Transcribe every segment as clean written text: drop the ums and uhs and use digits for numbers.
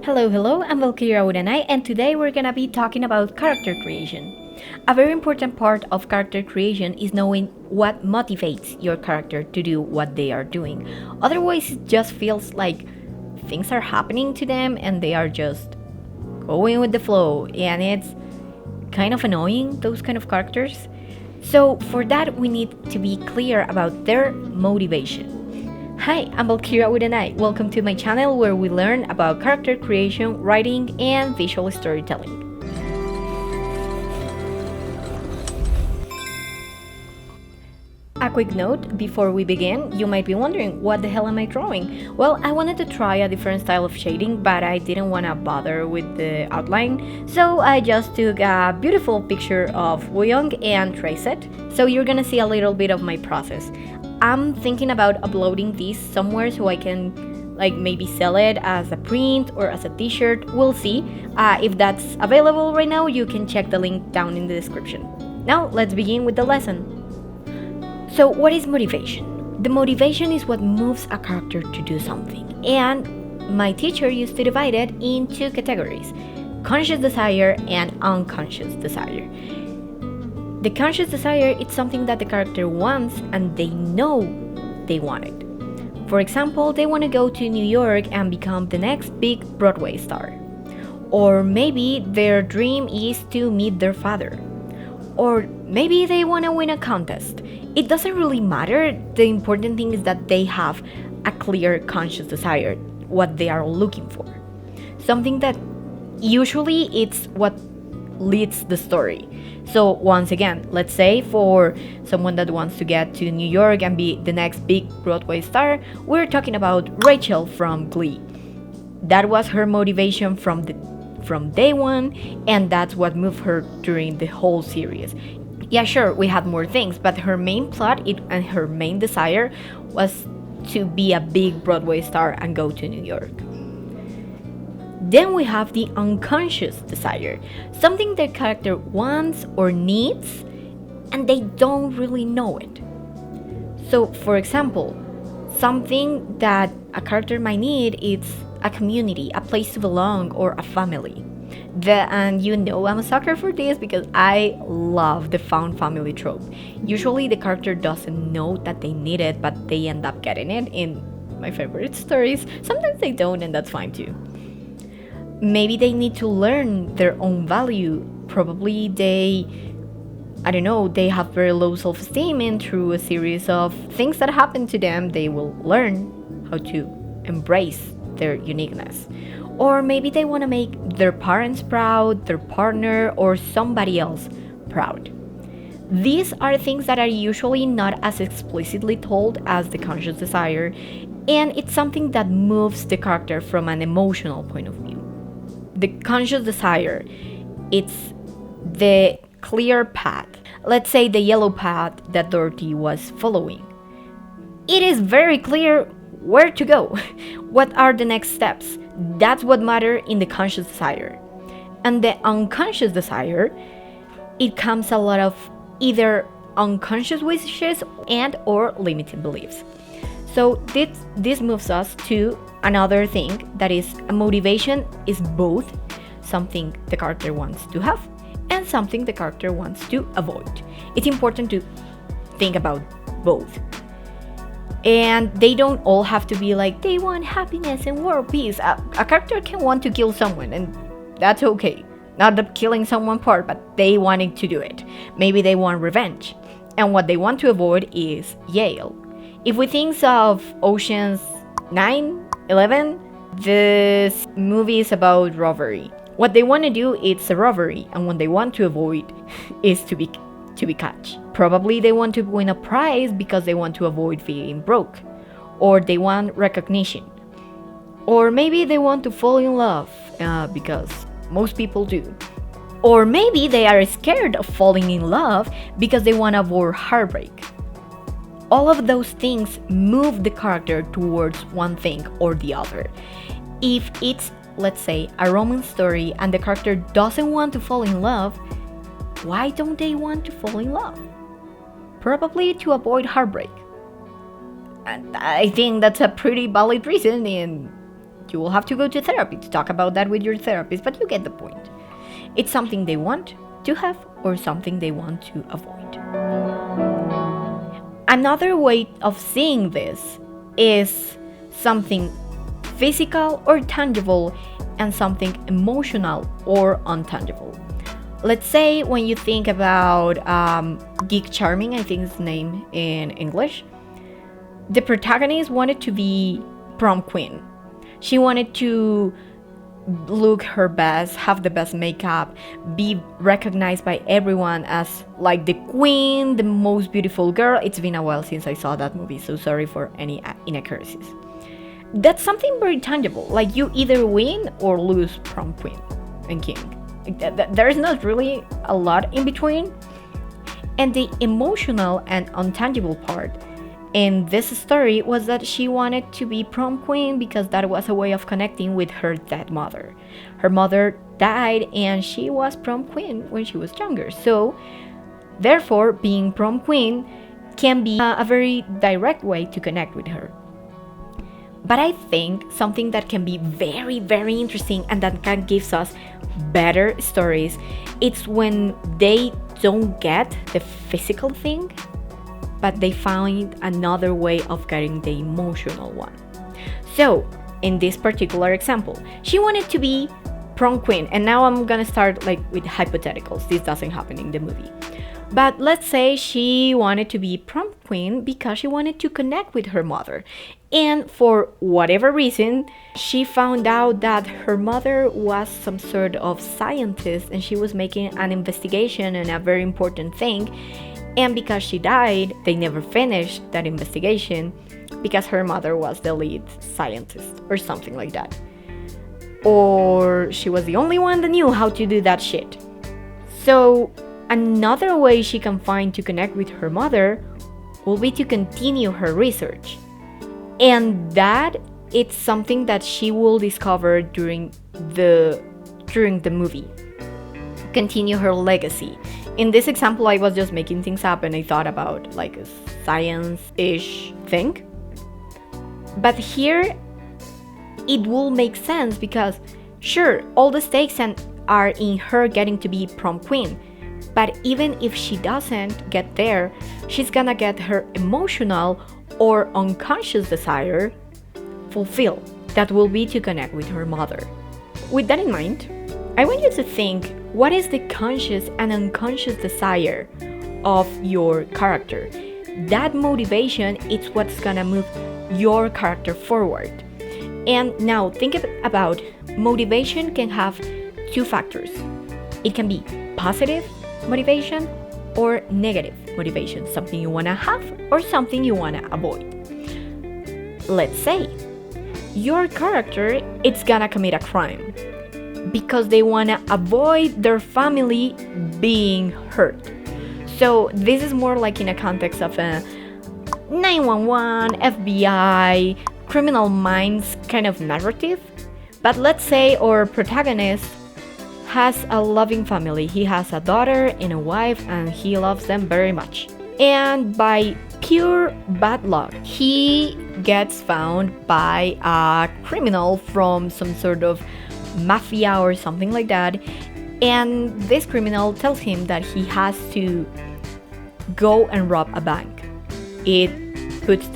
Hello, I'm Valkyria Uranai, and today we're gonna be talking about character creation. A very important part of character creation is knowing what motivates your character to do what they are doing. Otherwise, it just feels like things are happening to them and they are just going with the flow, and it's kind of annoying, those kind of characters. So, for that, we need to be clear about their motivation. Hi, I'm Valkyria with an I. Welcome to my channel where we learn about character creation, writing, and visual storytelling. A quick note before we begin, you might be wondering, what the hell am I drawing? Well, I wanted to try a different style of shading, but I didn't want to bother with the outline, so I just took a beautiful picture of Wooyoung and traced it. So you're gonna see a little bit of my process. I'm thinking about uploading this somewhere so I can maybe sell it as a print or as a t-shirt. We'll see. If that's available right now, you can check the link down in the description. Now let's begin with the lesson. So what is motivation? The motivation is what moves a character to do something. And my teacher used to divide it in two categories: conscious desire and unconscious desire. The conscious desire is something that the character wants and they know they want it. For example, they want to go to New York and become the next big Broadway star. Or maybe their dream is to meet their father. Or maybe they want to win a contest. It doesn't really matter. The important thing is that they have a clear conscious desire, what they are looking for. Something that usually it's what leads the story. So once again, let's say for someone that wants to get to New York and be the next big Broadway star, we're talking about Rachel from Glee. That was her motivation from day one, and that's what moved her during the whole series. Yeah, sure, we had more things, but her main plot and her main desire was to be a big Broadway star and go to New York. Then we have the unconscious desire, something the character wants or needs, and they don't really know it. So, for example, something that a character might need is a community, a place to belong, or a family. And you know I'm a sucker for this because I love the found family trope. Usually the character doesn't know that they need it, but they end up getting it in my favorite stories. Sometimes they don't, and that's fine too. Maybe they need to learn their own value. Probably they have very low self-esteem, and through a series of things that happen to them, they will learn how to embrace their uniqueness. Or maybe they want to make their parents proud, their partner, or somebody else proud. These are things that are usually not as explicitly told as the conscious desire, and it's something that moves the character from an emotional point of view. The conscious desire, it's the clear path. Let's say the yellow path that Dorothy was following. It is very clear where to go. What are the next steps? That's what matters in the conscious desire. And the unconscious desire, it comes a lot of either unconscious wishes and or limiting beliefs. So this moves us to another thing, that is, a motivation is both something the character wants to have and something the character wants to avoid. It's important to think about both. And they don't all have to be like they want happiness and world peace. A character can want to kill someone, and that's okay. Not the killing someone part, but they wanting to do it. Maybe they want revenge. And what they want to avoid is Yale. If we think of Ocean's 9, 11, this movie is about robbery. What they want to do is a robbery, and what they want to avoid is to be caught. Probably they want to win a prize because they want to avoid being broke, or they want recognition, or maybe they want to fall in love because most people do, or maybe they are scared of falling in love because they want to avoid heartbreak. All of those things move the character towards one thing or the other. If it's, let's say, a romance story and the character doesn't want to fall in love, why don't they want to fall in love? Probably to avoid heartbreak. And I think that's a pretty valid reason, and You will have to go to therapy to talk about that with your therapist, but you get the point. It's something they want to have or something they want to avoid. Another way of seeing this is something physical or tangible and something emotional or intangible. Let's say when you think about Geek Charming, I think is the name in English, the protagonist wanted to be prom queen. She wanted to look her best, have the best makeup, be recognized by everyone as like the queen, the most beautiful girl. It's been a while since I saw that movie, so sorry for any inaccuracies. That's something very tangible, like you either win or lose prom queen and king. There's not really a lot in between. And the emotional and intangible part in this story was that she wanted to be prom queen because that was a way of connecting with her dead mother. Her mother died and she was prom queen when she was younger. So, therefore, being prom queen can be a very direct way to connect with her. But I think something that can be very, very interesting and that can give us better stories, it's when they don't get the physical thing, but they find another way of getting the emotional one. So, in this particular example, she wanted to be prom queen, and now I'm gonna start like with hypotheticals. This doesn't happen in the movie. But let's say she wanted to be prom queen because she wanted to connect with her mother. And for whatever reason, she found out that her mother was some sort of scientist and she was making an investigation on a very important thing. And because she died, they never finished that investigation because her mother was the lead scientist or something like that. Or she was the only one that knew how to do that shit. So another way she can find to connect with her mother will be to continue her research. And that it's something that she will discover during the movie. Continue her legacy. In this example, I was just making things up and I thought about like a science-ish thing. But here, it will make sense because, sure, all the stakes are in her getting to be prom queen. But even if she doesn't get there, she's gonna get her emotional or unconscious desire fulfilled. That will be to connect with her mother. With that in mind, I want you to think, what is the conscious and unconscious desire of your character? That motivation is what's gonna move your character forward. And now think about motivation can have two factors. It can be positive motivation or negative motivation, something you wanna have or something you wanna avoid. Let's say your character is gonna commit a crime because they want to avoid their family being hurt. So this is more like in a context of a 911, FBI, Criminal Minds kind of narrative. But let's say our protagonist has a loving family. He has a daughter and a wife and he loves them very much. And by pure bad luck, he gets found by a criminal from some sort of mafia or something like that, and this criminal tells him that he has to go and rob a bank. It puts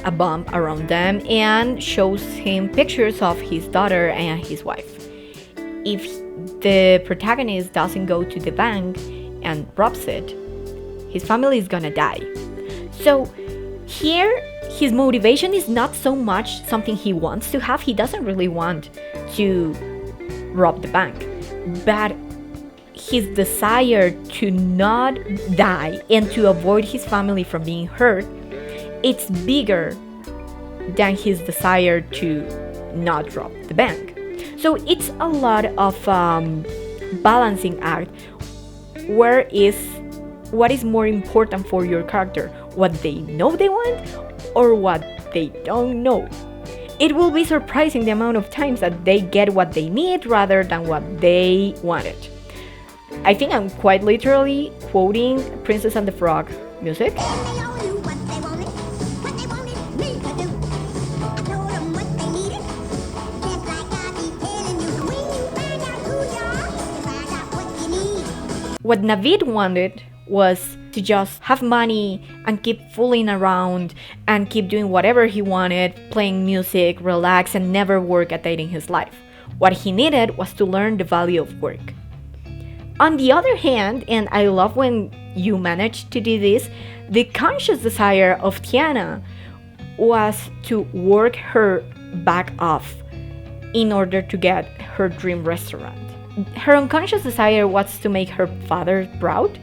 a bomb around them and shows him pictures of his daughter and his wife. If the protagonist doesn't go to the bank and robs it, his family is gonna die. So here, his motivation is not so much something he wants to have. He doesn't really want to rob the bank, but his desire to not die and to avoid his family from being hurt, it's bigger than his desire to not rob the bank. So it's a lot of balancing act. What is more important for your character? What they know they want or what they don't know? It will be surprising the amount of times that they get what they need rather than what they wanted. I think I'm quite literally quoting Princess and the Frog music. What Navid wanted was to just have money and keep fooling around and keep doing whatever he wanted, playing music, relax, and never work a day in his life. What he needed was to learn the value of work. On the other hand, and I love when you manage to do this, the conscious desire of Tiana was to work her back off in order to get her dream restaurant. Her unconscious desire was to make her father proud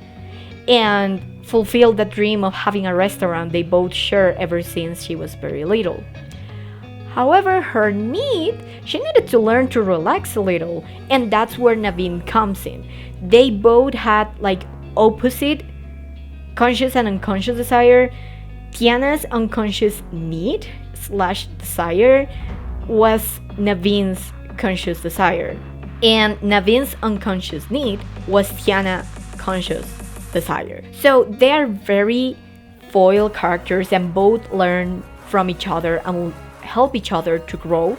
and fulfill the dream of having a restaurant they both share ever since she was very little. However, her need, she needed to learn to relax a little, and that's where Naveen comes in. They both had like opposite conscious and unconscious desire. Tiana's unconscious need / desire was Naveen's conscious desire, and Naveen's unconscious need was Tiana's conscious desire. So they are very foil characters and both learn from each other and help each other to grow,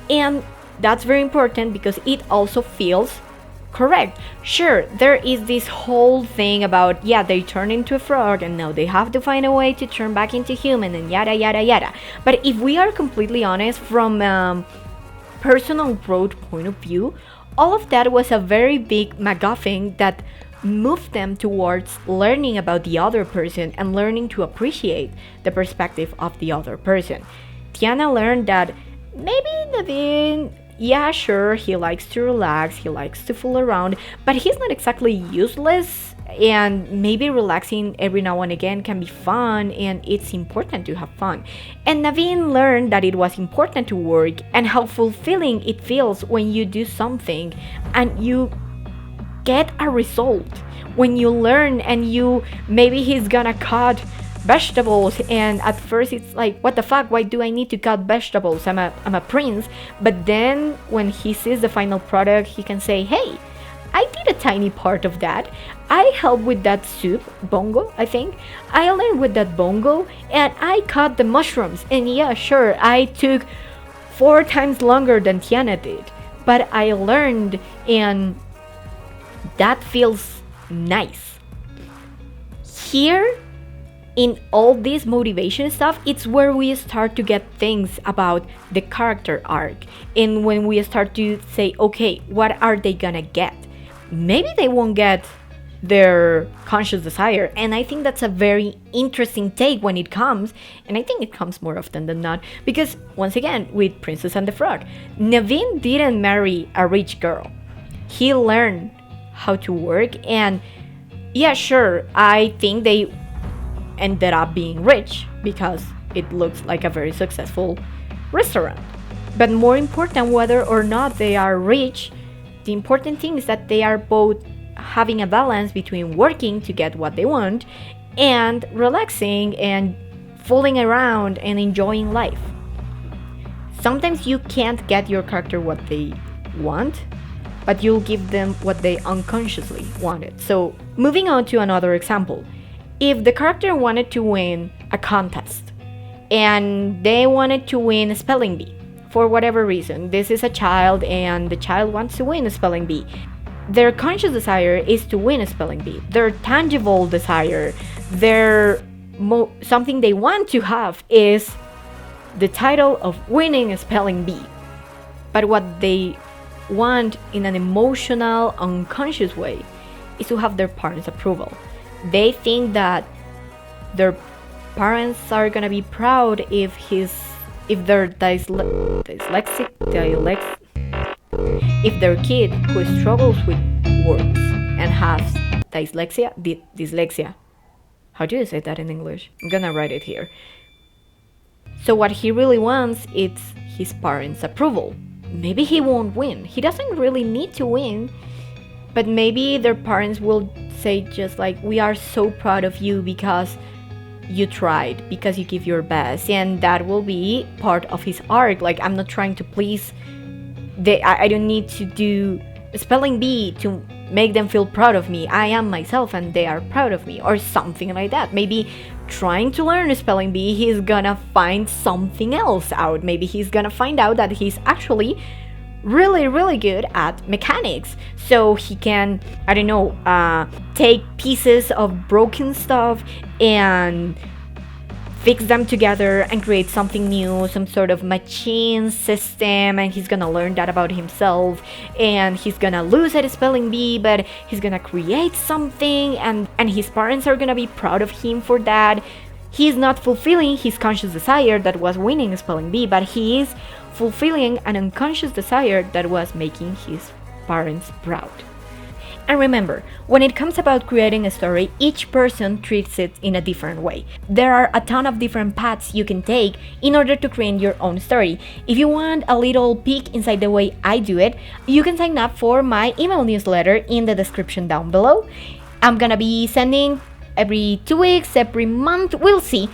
and that's very important because it also feels correct. Sure, there is this whole thing about, yeah, they turn into a frog and now they have to find a way to turn back into human and yada yada yada. But if we are completely honest from personal growth point of view, all of that was a very big MacGuffin that moved them towards learning about the other person and learning to appreciate the perspective of the other person. Tiana learned that maybe Naveen, yeah, sure, he likes to relax, he likes to fool around, but he's not exactly useless, and maybe relaxing every now and again can be fun, and it's important to have fun. And Naveen learned that it was important to work and how fulfilling it feels when you do something and you get a result. When you learn and maybe he's gonna cut vegetables, and at first it's like, what the fuck, why do I need to cut vegetables? I'm a prince. But then when he sees the final product, he can say, hey, I did a tiny part of that. I helped with that soup, bongo, I think. I learned with that bongo, and I cut the mushrooms. And yeah, sure, I took 4 times longer than Tiana did, but I learned, and that feels nice. Here, in all this motivation stuff, it's where we start to get things about the character arc, and when we start to say, okay, what are they gonna get? Maybe they won't get their conscious desire, and I think that's a very interesting take when it comes, and I think it comes more often than not, because once again, with Princess and the Frog, Naveen didn't marry a rich girl. He learned how to work, and yeah, sure, I think they ended up being rich because it looks like a very successful restaurant. But more important, whether or not they are rich, the important thing is that they are both having a balance between working to get what they want and relaxing and fooling around and enjoying life. Sometimes you can't get your character what they want, but you'll give them what they unconsciously wanted. So moving on to another example. If the character wanted to win a contest and they wanted to win a spelling bee for whatever reason, this is a child and the child wants to win a spelling bee. Their conscious desire is to win a spelling bee. Their tangible desire, something they want to have is the title of winning a spelling bee. But what they want in an emotional, unconscious way is to have their parents' approval. They think that their parents are gonna be proud if their if their kid who struggles with words and has dyslexia. How do you say that in English? I'm gonna write it here. So what he really wants is his parents' approval. Maybe he won't win. He doesn't really need to win, but maybe their parents will say just like, we are so proud of you because you tried, because you give your best, and that will be part of his arc. Like, I'm not trying to please I don't need to do a spelling bee to make them feel proud of me. I am myself and they are proud of me, or something like that. Maybe trying to learn a spelling bee, he's gonna find something else out. Maybe he's gonna find out that he's actually really good at mechanics. So he can, I don't know, take pieces of broken stuff and fix them together and create something new, some sort of machine system, and he's gonna learn that about himself, and he's gonna lose at spelling bee, but he's gonna create something, and his parents are gonna be proud of him for that. He's not fulfilling his conscious desire that was winning spelling bee, but he is fulfilling an unconscious desire that was making his parents proud. And remember, when it comes about creating a story, each person treats it in a different way. There are a ton of different paths you can take in order to create your own story. If you want a little peek inside the way I do it, you can sign up for my email newsletter in the description down below. I'm gonna be sending every 2 weeks, every month, we'll see.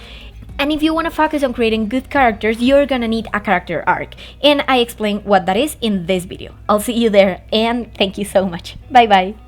And if you want to focus on creating good characters, you're gonna need a character arc. And I explain what that is in this video. I'll see you there, and thank you so much. Bye bye.